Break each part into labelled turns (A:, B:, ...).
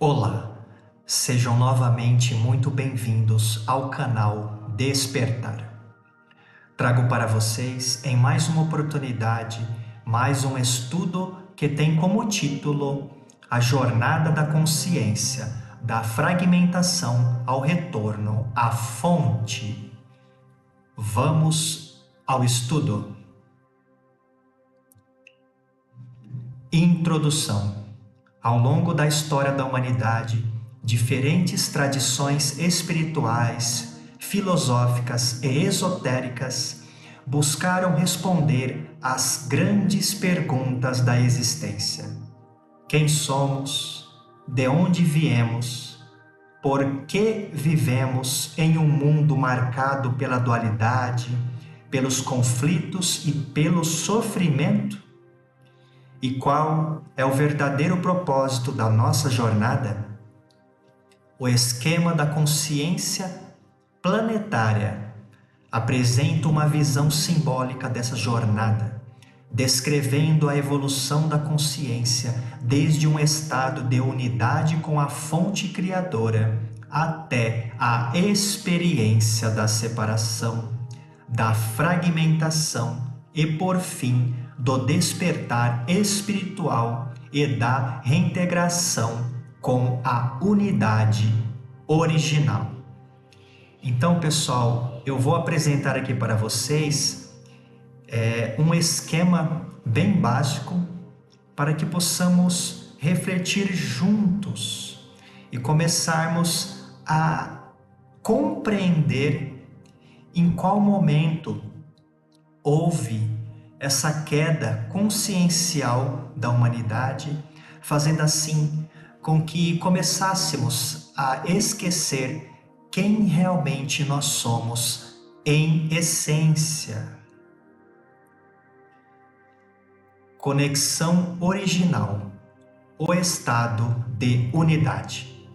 A: Olá, sejam novamente muito bem-vindos ao canal Despertar. Trago para vocês, em mais uma oportunidade, mais um estudo que tem como título A Jornada da Consciência, da Fragmentação ao Retorno à Fonte. Vamos ao estudo. Introdução. Ao longo da história da humanidade, diferentes tradições espirituais, filosóficas e esotéricas buscaram responder às grandes perguntas da existência. Quem somos? De onde viemos? Por que vivemos em um mundo marcado pela dualidade, pelos conflitos e pelo sofrimento? E qual é o verdadeiro propósito da nossa jornada? O esquema da consciência planetária apresenta uma visão simbólica dessa jornada, descrevendo a evolução da consciência desde um estado de unidade com a fonte criadora até a experiência da separação, da fragmentação e, por fim, do despertar espiritual e da reintegração com a unidade original. Então, pessoal, eu vou apresentar aqui para vocês um esquema bem básico para que possamos refletir juntos e começarmos a compreender em qual momento houve essa queda consciencial da humanidade, fazendo assim com que começássemos a esquecer quem realmente nós somos em essência. Conexão original, o estado de unidade.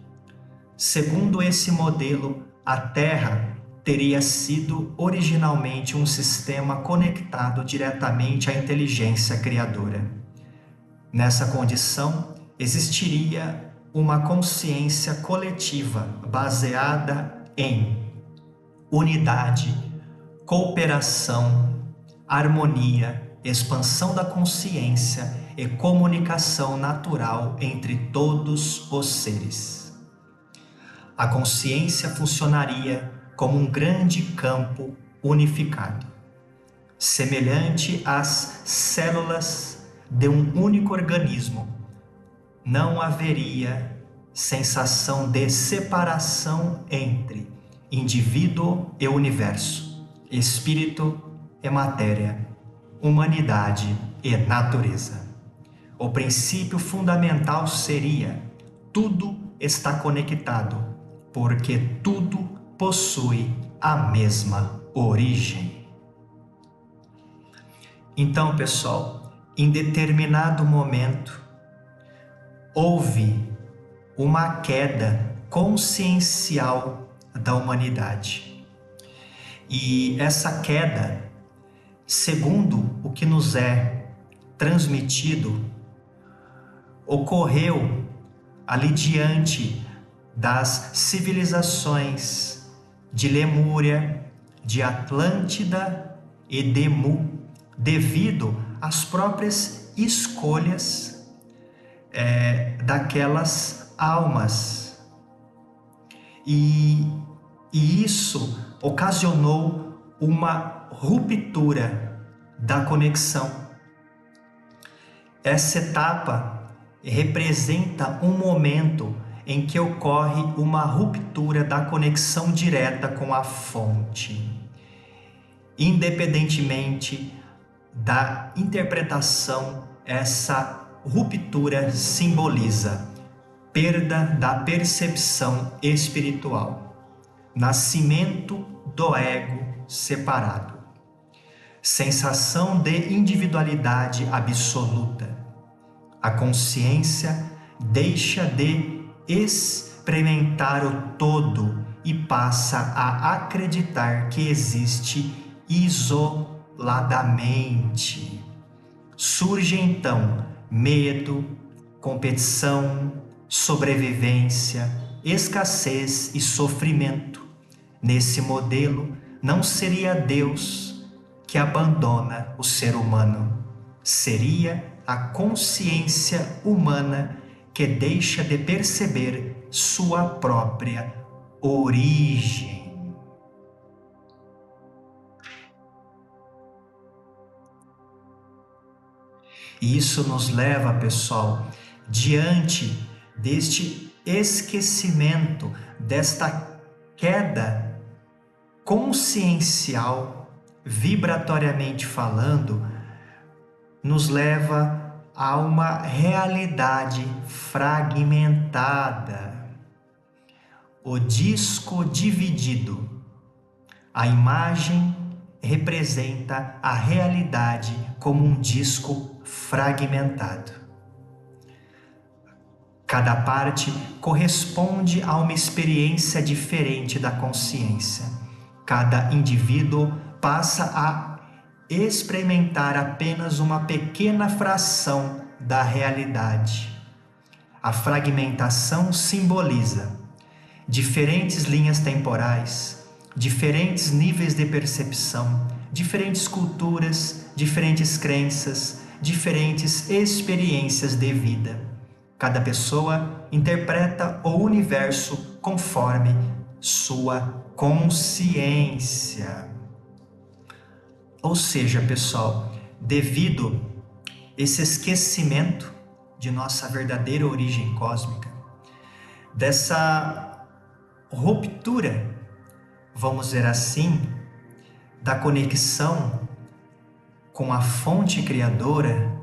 A: Segundo esse modelo, a Terra teria sido originalmente um sistema conectado diretamente à inteligência criadora. Nessa condição, existiria uma consciência coletiva baseada em unidade, cooperação, harmonia, expansão da consciência e comunicação natural entre todos os seres. A consciência funcionaria como um grande campo unificado, semelhante às células de um único organismo. Não haveria sensação de separação entre indivíduo e universo, espírito e matéria, humanidade e natureza. O princípio fundamental seria: tudo está conectado, porque tudo possui a mesma origem. Então, pessoal, em determinado momento, houve uma queda consciencial da humanidade. E essa queda, segundo o que nos é transmitido, ocorreu ali diante das civilizações de Lemúria, de Atlântida e de Mu, devido às próprias escolhas daquelas almas. E isso ocasionou uma ruptura da conexão. Essa etapa representa um momento em que ocorre uma ruptura da conexão direta com a fonte. Independentemente da interpretação, essa ruptura simboliza perda da percepção espiritual, nascimento do ego separado, sensação de individualidade absoluta. A consciência deixa de experimentar o todo e passa a acreditar que existe isoladamente. Surge então medo, competição, sobrevivência, escassez e sofrimento. Nesse modelo, não seria Deus que abandona o ser humano, seria a consciência humana que deixa de perceber sua própria origem. E isso nos leva, pessoal, diante deste esquecimento, desta queda consciencial, vibratoriamente falando, nos leva a uma realidade fragmentada. O disco dividido. A imagem representa a realidade como um disco fragmentado. Cada parte corresponde a uma experiência diferente da consciência. Cada indivíduo passa a experimentar apenas uma pequena fração da realidade. A fragmentação simboliza diferentes linhas temporais, diferentes níveis de percepção, diferentes culturas, diferentes crenças, diferentes experiências de vida. Cada pessoa interpreta o universo conforme sua consciência. Ou seja, pessoal, devido esse esquecimento de nossa verdadeira origem cósmica, dessa ruptura, vamos dizer assim, da conexão com a fonte criadora,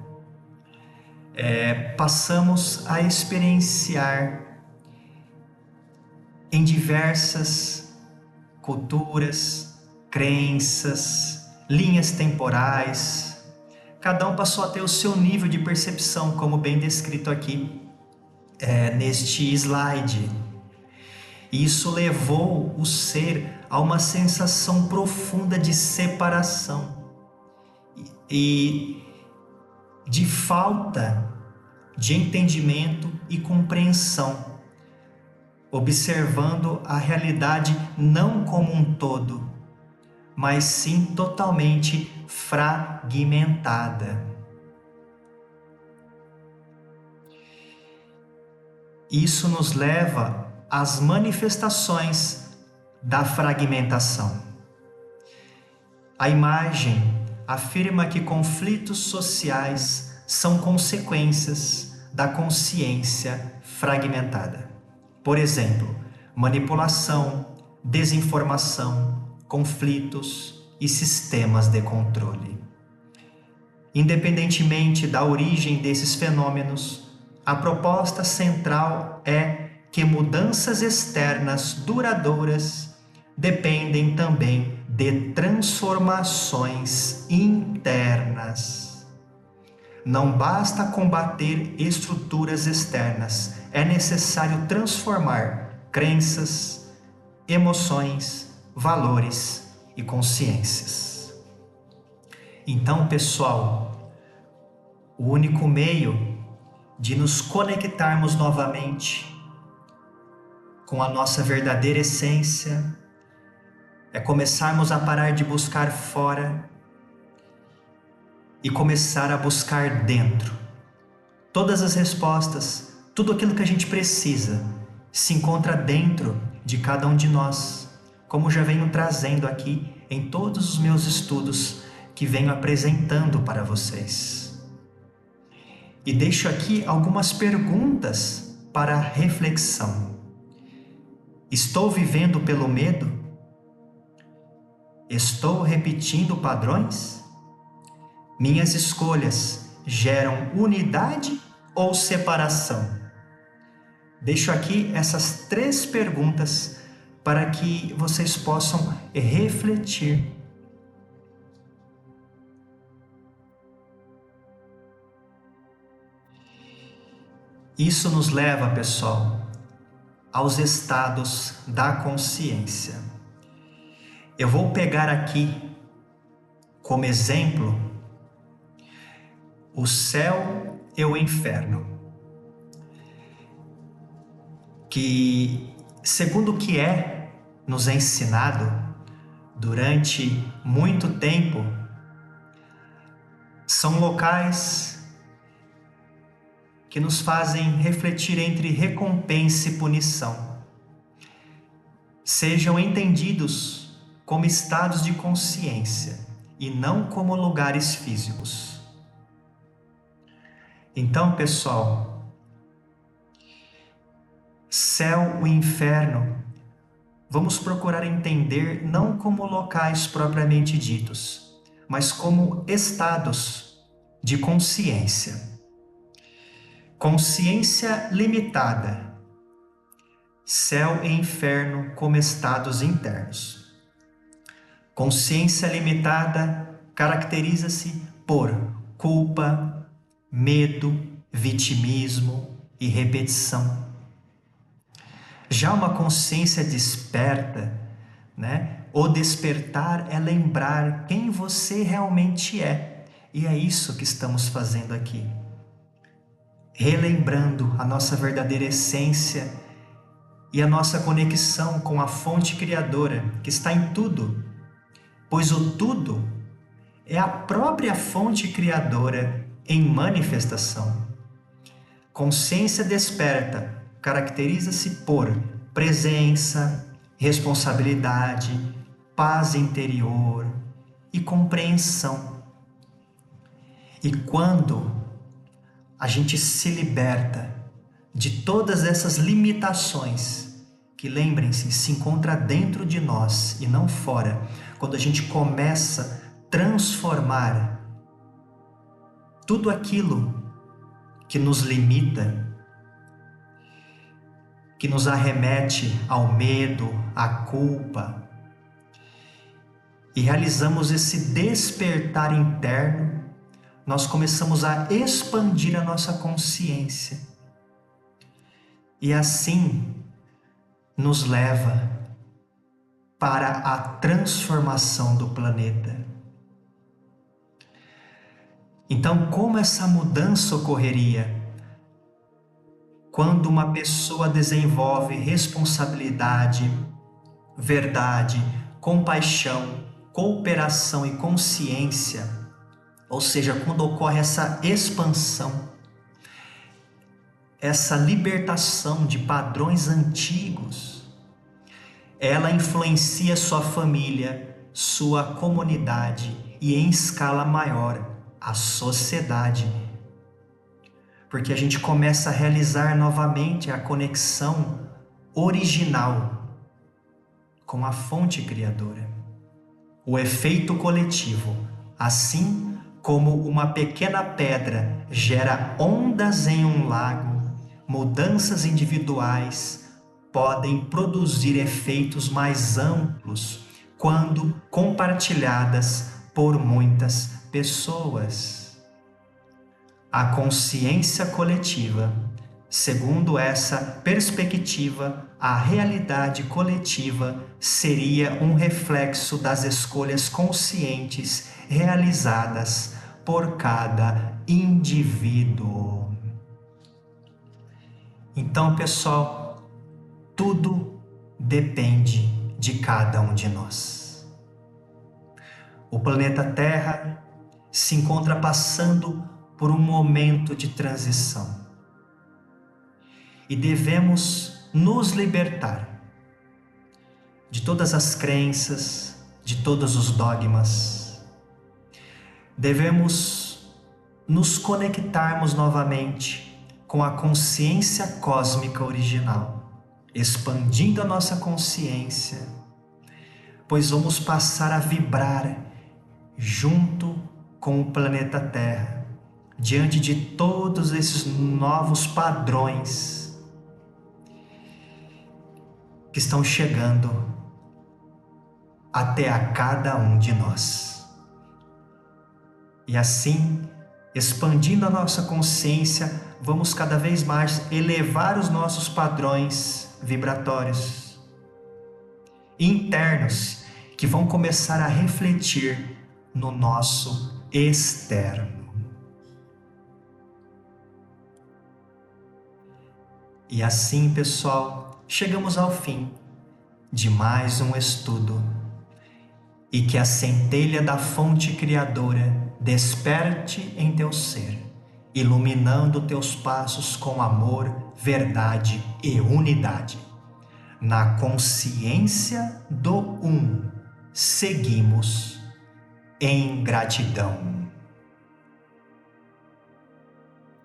A: passamos a experienciar em diversas culturas, crenças, linhas temporais. Cada um passou a ter o seu nível de percepção, como bem descrito aqui neste slide. Isso levou o ser a uma sensação profunda de separação e de falta de entendimento e compreensão, observando a realidade não como um todo, mas sim totalmente fragmentada. Isso nos leva às manifestações da fragmentação. A imagem afirma que conflitos sociais são consequências da consciência fragmentada. Por exemplo, manipulação, desinformação, conflitos e sistemas de controle. Independentemente da origem desses fenômenos, a proposta central é que mudanças externas duradouras dependem também de transformações internas. Não basta combater estruturas externas, é necessário transformar crenças, emoções, valores e consciências. Então, pessoal, o único meio de nos conectarmos novamente com a nossa verdadeira essência é começarmos a parar de buscar fora e começar a buscar dentro. Todas as respostas, tudo aquilo que a gente precisa, se encontra dentro de cada um de nós, como já venho trazendo aqui em todos os meus estudos que venho apresentando para vocês. E deixo aqui algumas perguntas para reflexão. Estou vivendo pelo medo? Estou repetindo padrões? Minhas escolhas geram unidade ou separação? Deixo aqui essas 3 perguntas para que vocês possam refletir. Isso nos leva, pessoal, aos estados da consciência. Eu vou pegar aqui como exemplo o céu e o inferno. que, segundo o que é nos ensinado durante muito tempo, são locais que nos fazem refletir entre recompensa e punição. Sejam entendidos como estados de consciência e não como lugares físicos. Então, pessoal, céu e inferno, vamos procurar entender não como locais propriamente ditos, mas como estados de consciência. Consciência limitada, céu e inferno como estados internos. Consciência limitada caracteriza-se por culpa, medo, vitimismo e repetição. Já uma consciência desperta, O despertar é lembrar quem você realmente é. E é isso que estamos fazendo aqui. Relembrando a nossa verdadeira essência e a nossa conexão com a fonte criadora que está em tudo, pois o tudo é a própria fonte criadora em manifestação. Consciência desperta caracteriza-se por presença, responsabilidade, paz interior e compreensão. E quando a gente se liberta de todas essas limitações, que lembrem-se, se encontra dentro de nós e não fora, quando a gente começa a transformar tudo aquilo que nos limita, que nos arremete ao medo, à culpa, e realizamos esse despertar interno, nós começamos a expandir a nossa consciência. E assim nos leva para a transformação do planeta. Então, como essa mudança ocorreria? Quando uma pessoa desenvolve responsabilidade, verdade, compaixão, cooperação e consciência, ou seja, quando ocorre essa expansão, essa libertação de padrões antigos, ela influencia sua família, sua comunidade e, em escala maior, a sociedade. Porque a gente começa a realizar novamente a conexão original com a fonte criadora. O efeito coletivo, assim como uma pequena pedra gera ondas em um lago, mudanças individuais podem produzir efeitos mais amplos quando compartilhadas por muitas pessoas. A consciência coletiva, segundo essa perspectiva, a realidade coletiva seria um reflexo das escolhas conscientes realizadas por cada indivíduo. Então, pessoal, tudo depende de cada um de nós. O planeta Terra se encontra passando por um momento de transição. E devemos nos libertar de todas as crenças, de todos os dogmas. Devemos nos conectarmos novamente com a consciência cósmica original, expandindo a nossa consciência, pois vamos passar a vibrar junto com o planeta Terra, diante de todos esses novos padrões que estão chegando até a cada um de nós. E assim, expandindo a nossa consciência, vamos cada vez mais elevar os nossos padrões vibratórios internos, que vão começar a refletir no nosso externo. E assim, pessoal, chegamos ao fim de mais um estudo. E que a centelha da fonte criadora desperte em teu ser, iluminando teus passos com amor, verdade e unidade. Na consciência do seguimos em gratidão.